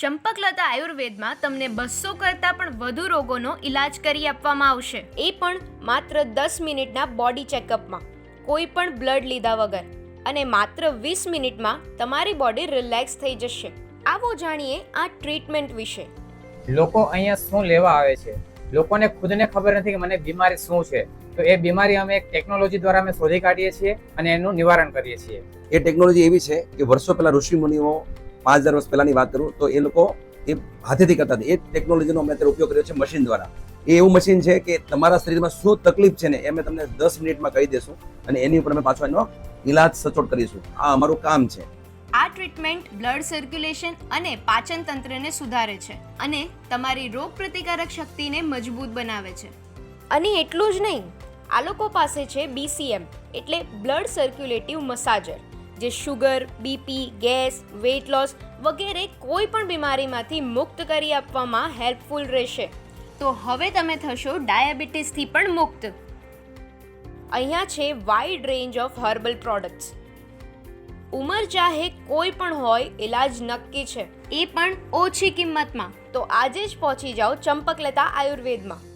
ચંપકલતા આયુર્વેદમાં તમને 200 કરતાં પણ વધુ રોગોનો ઈલાજ કરી આપવામાં આવશે, એ પણ માત્ર 10 મિનિટના બોડી ચેકઅપમાં, કોઈ પણ બ્લડ લીધા વગર, અને માત્ર 20 મિનિટમાં તમારી બોડી રિલેક્સ થઈ જશે. આવો જાણીએ આ ટ્રીટમેન્ટ વિશે. લોકો અહીંયા શું લેવા આવે છે? લોકોને ખુદને ખબર નથી કે મને બીમારી શું છે, તો એ બીમારી અમે એક ટેકનોલોજી દ્વારા અમે શોધી કાઢીએ છીએ અને એનું નિવારણ કરીએ છીએ. એ ટેકનોલોજી એવી છે કે વર્ષો પહેલા ઋષિ મુનિઓ 5000 વર્ષ પહેલાની વાત કરું તો એ લોકો એ હાથેથી કરતા હતા. એ ટેકનોલોજીનો અમે અત્યારે ઉપયોગ કર્યો છે મશીન દ્વારા. એ એવું મશીન છે કે તમારા શરીરમાં શું તકલીફ છે ને એ અમે તમને 10 મિનિટમાં કહી દેશું અને એની ઉપર અમે પાછો એનો ઈલાજ સચોટ કરીશું. આ અમારું કામ છે. આ ટ્રીટમેન્ટ બ્લડ સર્ક્યુલેશન અને પાચન તંત્રને સુધારે છે અને તમારી રોગ પ્રતિકારક શક્તિને મજબૂત બનાવે છે. અને એટલું જ નહીં, આ લોકો પાસે છે BCM એટલે બ્લડ સર્ક્યુલેટિવ મસાજર, જે sugar, BP, gas, weight loss વગેરે કોઈ પણ બીમારીમાંથી મુક્ત કરી આપવામાં હેલ્પફુલ રહેશે. તો હવે તમે થશો ડાયાબિટીસથી પણ મુક્ત. અહીંયા છે wide range of herbal products. ઉંમર ચાહે કોઈ પણ હોય, ઈલાજ નક્કી છે, એ પણ ઓછી કિંમતમાં. તો આજે જ પહોંચી જાઓ ચંપકલતા આયુર્વેદમાં.